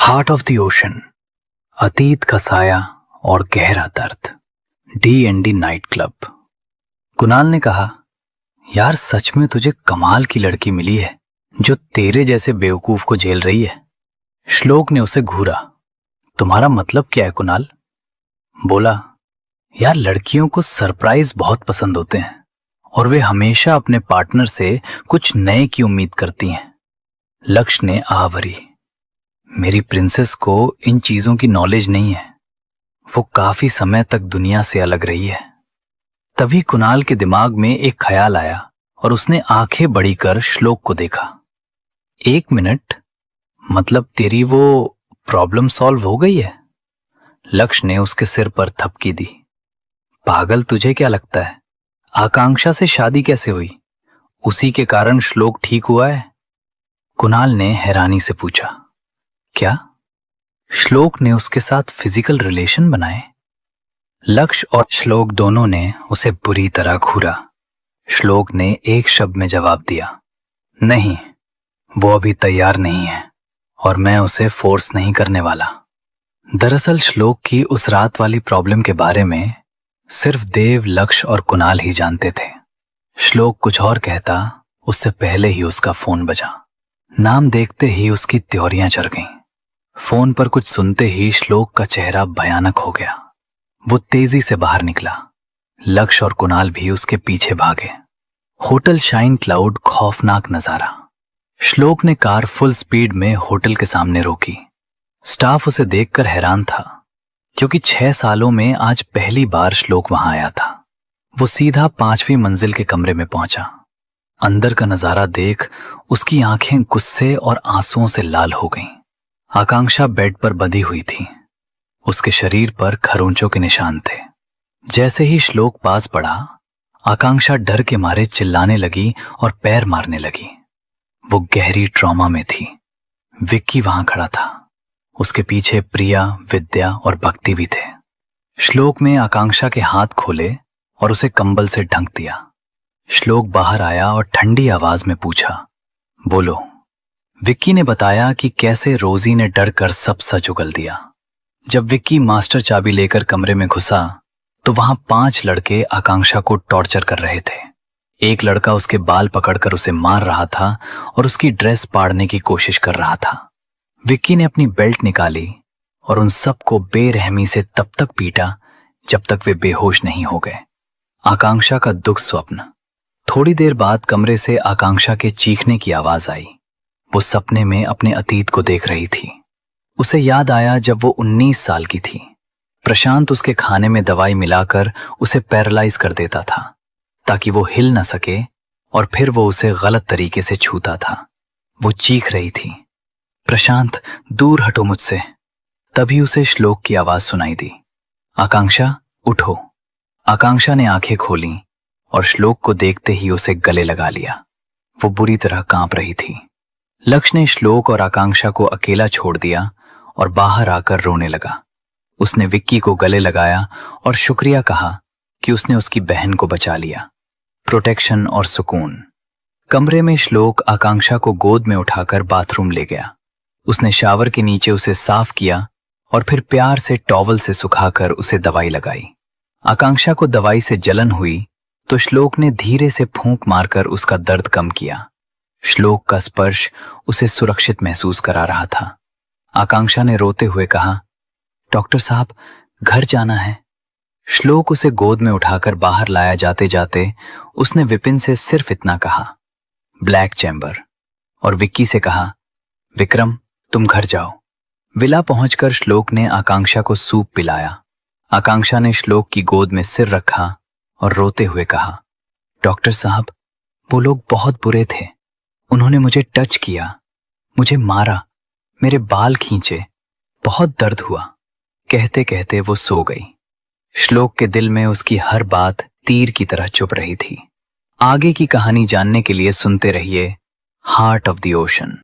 Heart of the ocean, अतीत का साया और गहरा दर्द। D&D night club. कुणाल ने कहा, यार सच में तुझे कमाल की लड़की मिली है जो तेरे जैसे बेवकूफ को झेल रही है। श्लोक ने उसे घूरा। तुम्हारा मतलब क्या है कुणाल? बोला, यार लड़कियों को सरप्राइज बहुत पसंद होते हैं और वे हमेशा अपने पार्टनर से कुछ नए की उम्मीद करती हैं। लक्ष्य ने आह भरी। मेरी प्रिंसेस को इन चीजों की नॉलेज नहीं है। वो काफी समय तक दुनिया से अलग रही है। तभी कुणाल के दिमाग में एक ख्याल आया और उसने आंखें बड़ी कर श्लोक को देखा। 1 मिनट, मतलब तेरी वो प्रॉब्लम सॉल्व हो गई है? लक्ष्य ने उसके सिर पर थपकी दी। पागल, तुझे क्या लगता है आकांक्षा से शादी कैसे हुई? उसी के कारण श्लोक ठीक हुआ है? कुणाल ने हैरानी से पूछा। क्या श्लोक ने उसके साथ फिजिकल रिलेशन बनाए? लक्ष्य और श्लोक दोनों ने उसे बुरी तरह घूरा। श्लोक ने एक शब्द में जवाब दिया, नहीं, वो अभी तैयार नहीं है और मैं उसे फोर्स नहीं करने वाला। दरअसल श्लोक की उस रात वाली प्रॉब्लम के बारे में सिर्फ देव, लक्ष्य और कुणाल ही जानते थे। श्लोक कुछ और कहता उससे पहले ही उसका फोन बजा। नाम देखते ही उसकी त्योरियां चढ़ गईं। फोन पर कुछ सुनते ही श्लोक का चेहरा भयानक हो गया। वो तेजी से बाहर निकला। लक्ष्य और कुणाल भी उसके पीछे भागे। होटल शाइन क्लाउड, खौफनाक नजारा। श्लोक ने कार फुल स्पीड में होटल के सामने रोकी। स्टाफ उसे देखकर हैरान था क्योंकि 6 सालों में आज पहली बार श्लोक वहां आया था। वो सीधा 5वीं मंजिल के कमरे में पहुंचा। अंदर का नजारा देख उसकी आंखें गुस्से और आंसुओं से लाल हो गईं। आकांक्षा बेड पर बंधी हुई थी। उसके शरीर पर खरोंचों के निशान थे। जैसे ही श्लोक पास पड़ा, आकांक्षा डर के मारे चिल्लाने लगी और पैर मारने लगी। वो गहरी ट्रॉमा में थी। विक्की वहां खड़ा था। उसके पीछे प्रिया, विद्या और भक्ति भी थे। श्लोक ने आकांक्षा के हाथ खोले और उसे कंबल से ढक दिया। श्लोक बाहर आया और ठंडी आवाज में पूछा, बोलो। विक्की ने बताया कि कैसे रोजी ने डर कर सब सच उगल दिया। जब विक्की मास्टर चाबी लेकर कमरे में घुसा तो वहां 5 लड़के आकांक्षा को टॉर्चर कर रहे थे। एक लड़का उसके बाल पकड़कर उसे मार रहा था और उसकी ड्रेस पाड़ने की कोशिश कर रहा था। विक्की ने अपनी बेल्ट निकाली और उन सबको बेरहमी से तब तक पीटा जब तक वे बेहोश नहीं हो गए। आकांक्षा का दुख स्वप्न। थोड़ी देर बाद कमरे से आकांक्षा के चीखने की आवाज आई। वो सपने में अपने अतीत को देख रही थी। उसे याद आया जब वो 19 साल की थी। प्रशांत उसके खाने में दवाई मिलाकर उसे पैरालाइज कर देता था ताकि वो हिल न सके और फिर वो उसे गलत तरीके से छूता था। वो चीख रही थी, प्रशांत दूर हटो मुझसे। तभी उसे श्लोक की आवाज सुनाई दी, आकांक्षा उठो। आकांक्षा ने आंखें खोली और श्लोक को देखते ही उसे गले लगा लिया। वो बुरी तरह कांप रही थी। लक्ष्य ने श्लोक और आकांक्षा को अकेला छोड़ दिया और बाहर आकर रोने लगा। उसने विक्की को गले लगाया और शुक्रिया कहा कि उसने उसकी बहन को बचा लिया। प्रोटेक्शन और सुकून। कमरे में श्लोक आकांक्षा को गोद में उठाकर बाथरूम ले गया। उसने शावर के नीचे उसे साफ किया और फिर प्यार से टॉवल से सुखाकर उसे दवाई लगाई। आकांक्षा को दवाई से जलन हुई तो श्लोक ने धीरे से फूंक मारकर उसका दर्द कम किया। श्लोक का स्पर्श उसे सुरक्षित महसूस करा रहा था। आकांक्षा ने रोते हुए कहा, डॉक्टर साहब घर जाना है। श्लोक उसे गोद में उठाकर बाहर लाया जाते जाते उसने विपिन से सिर्फ इतना कहा, ब्लैक चैम्बर, और विक्की से कहा, विक्रम तुम घर जाओ। विला पहुंचकर श्लोक ने आकांक्षा को सूप पिलाया। आकांक्षा ने श्लोक की गोद में सिर रखा और रोते हुए कहा, डॉक्टर साहब वो लोग बहुत बुरे थे। उन्होंने मुझे टच किया, मुझे मारा, मेरे बाल खींचे, बहुत दर्द हुआ। कहते कहते वो सो गई। श्लोक के दिल में उसकी हर बात तीर की तरह चुभ रही थी। आगे की कहानी जानने के लिए सुनते रहिए हार्ट ऑफ द ओशन।